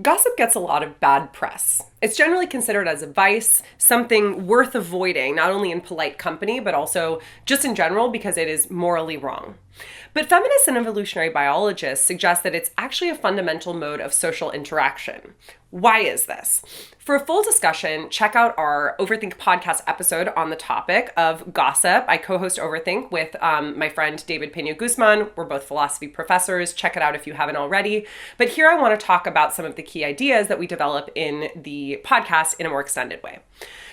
Gossip gets a lot of bad press. It's generally considered as a vice, something worth avoiding, not only in polite company, but also just in general because it is morally wrong. But feminists and evolutionary biologists suggest that it's actually a fundamental mode of social interaction. Why is this? For a full discussion, check out our Overthink podcast episode on the topic of gossip. I co-host Overthink with my friend David Pena Guzman. We're both philosophy professors. Check it out if you haven't already. But here I want to talk about some of the key ideas that we develop in the podcast in a more extended way.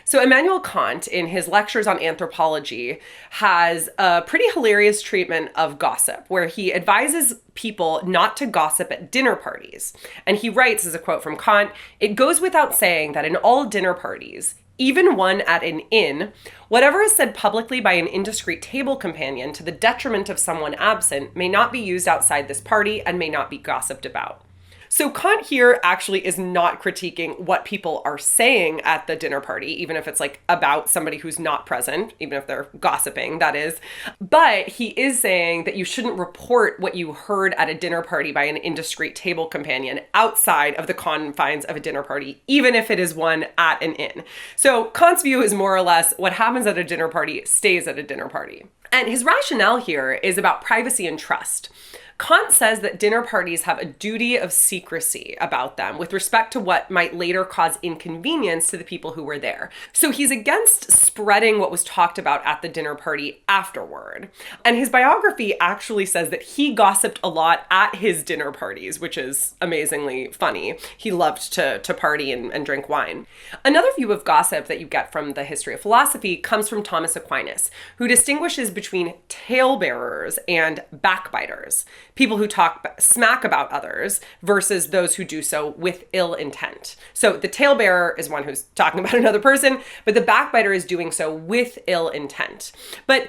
So Immanuel Kant, in his lectures on anthropology, has a pretty hilarious treatment of gossip, where he advises people not to gossip at dinner parties. And he writes, as a quote from Kant, "It goes without saying that in all dinner parties, even one at an inn, whatever is said publicly by an indiscreet table companion to the detriment of someone absent may not be used outside this party and may not be gossiped about." So Kant here actually is not critiquing what people are saying at the dinner party, even if it's like about somebody who's not present, even if they're gossiping, that is. But he is saying that you shouldn't report what you heard at a dinner party by an indiscreet table companion outside of the confines of a dinner party, even if it is one at an inn. So Kant's view is more or less what happens at a dinner party stays at a dinner party. And his rationale here is about privacy and trust. Kant says that dinner parties have a duty of secrecy about them with respect to what might later cause inconvenience to the people who were there. So he's against spreading what was talked about at the dinner party afterward. And his biography actually says that he gossiped a lot at his dinner parties, which is amazingly funny. He loved to party and drink wine. Another view of gossip that you get from the history of philosophy comes from Thomas Aquinas, who distinguishes between talebearers and backbiters. People who talk smack about others versus those who do so with ill intent. So the talebearer is one who's talking about another person, but the backbiter is doing so with ill intent. But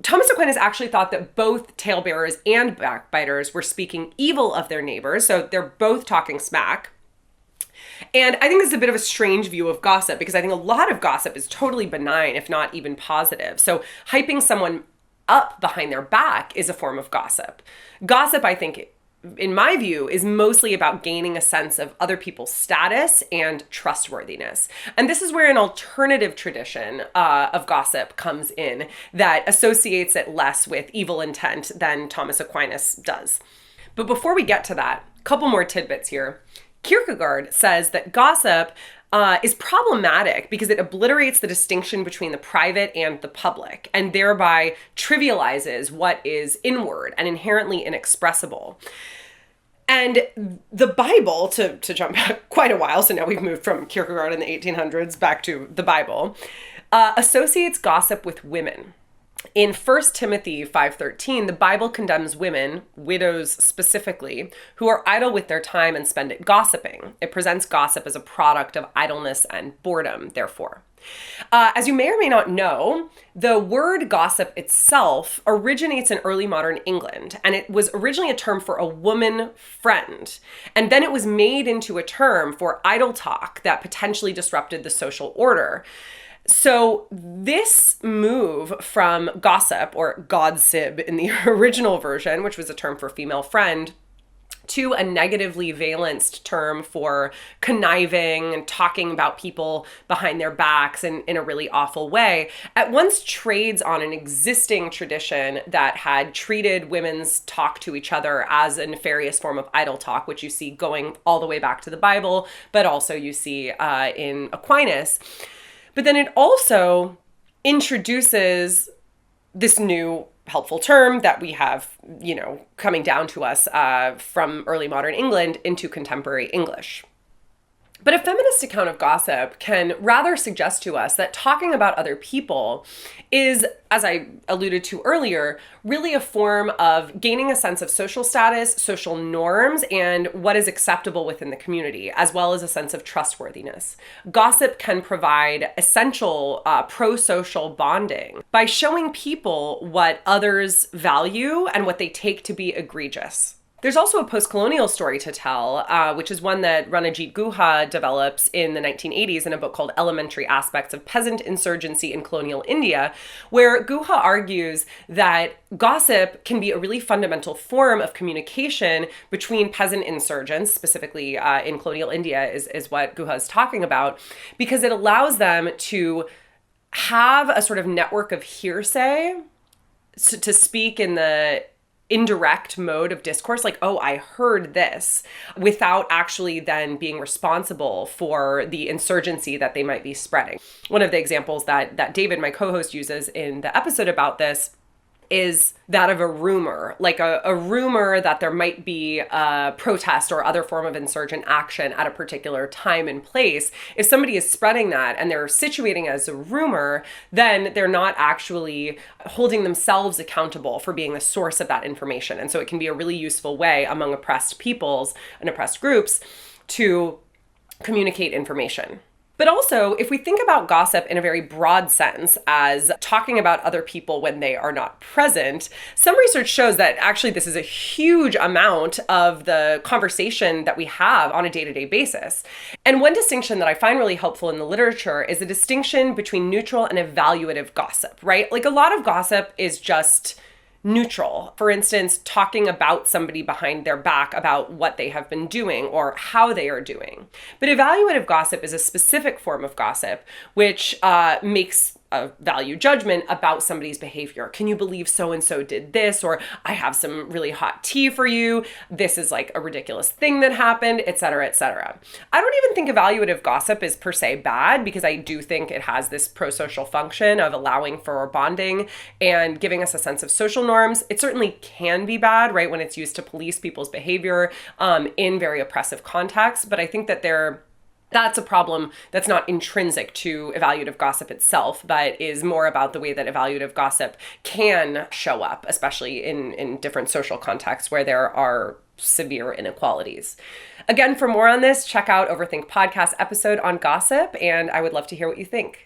Thomas Aquinas actually thought that both talebearers and backbiters were speaking evil of their neighbors, so they're both talking smack. And I think this is a bit of a strange view of gossip because I think a lot of gossip is totally benign, if not even positive. So hyping someone up behind their back is a form of gossip. Gossip, I think, in my view, is mostly about gaining a sense of other people's status and trustworthiness. And this is where an alternative tradition of gossip comes in that associates it less with evil intent than Thomas Aquinas does. But before we get to that, a couple more tidbits here. Kierkegaard says that gossip is problematic because it obliterates the distinction between the private and the public and thereby trivializes what is inward and inherently inexpressible. And the Bible, to jump back quite a while, so now we've moved from Kierkegaard in the 1800s back to the Bible, associates gossip with women. In 1 Timothy 5:13, the Bible condemns women, widows specifically, who are idle with their time and spend it gossiping. It presents gossip as a product of idleness and boredom, therefore. As you may or may not know, the word gossip itself originates in early modern England, and it was originally a term for a woman friend. And then it was made into a term for idle talk that potentially disrupted the social order. So this move from gossip, or godsib in the original version, which was a term for female friend, to a negatively valenced term for conniving and talking about people behind their backs in a really awful way, at once trades on an existing tradition that had treated women's talk to each other as a nefarious form of idle talk, which you see going all the way back to the Bible, but also you see in Aquinas. But then it also introduces this new helpful term that we have, coming down to us from early modern England into contemporary English. But a feminist account of gossip can rather suggest to us that talking about other people is, as I alluded to earlier, really a form of gaining a sense of social status, social norms, and what is acceptable within the community, as well as a sense of trustworthiness. Gossip can provide essential pro-social bonding by showing people what others value and what they take to be egregious. There's also a post-colonial story to tell, which is one that Ranajit Guha develops in the 1980s in a book called Elementary Aspects of Peasant Insurgency in Colonial India, where Guha argues that gossip can be a really fundamental form of communication between peasant insurgents, specifically in colonial India is what Guha is talking about, because it allows them to have a sort of network of hearsay to speak in the indirect mode of discourse, like, oh, I heard this, without actually then being responsible for the insurgency that they might be spreading. One of the examples that David, my co-host, uses in the episode about this is that of a rumor, like a rumor that there might be a protest or other form of insurgent action at a particular time and place. If somebody is spreading that and they're situating it as a rumor, then they're not actually holding themselves accountable for being the source of that information. And so it can be a really useful way among oppressed peoples and oppressed groups to communicate information. But also, if we think about gossip in a very broad sense as talking about other people when they are not present, some research shows that actually this is a huge amount of the conversation that we have on a day-to-day basis. And one distinction that I find really helpful in the literature is the distinction between neutral and evaluative gossip, right? Like, a lot of gossip is just neutral. For instance, talking about somebody behind their back about what they have been doing or how they are doing. But evaluative gossip is a specific form of gossip which makes a value judgment about somebody's behavior. Can you believe so-and-so did this? Or I have some really hot tea for you. This is like a ridiculous thing that happened, et cetera, et cetera. I don't even think evaluative gossip is per se bad, because I do think it has this pro-social function of allowing for bonding and giving us a sense of social norms. It certainly can be bad, right, when it's used to police people's behavior in very oppressive contexts. But I think that that's a problem that's not intrinsic to evaluative gossip itself, but is more about the way that evaluative gossip can show up, especially in different social contexts where there are severe inequalities. Again, for more on this, check out Overthink podcast episode on gossip, and I would love to hear what you think.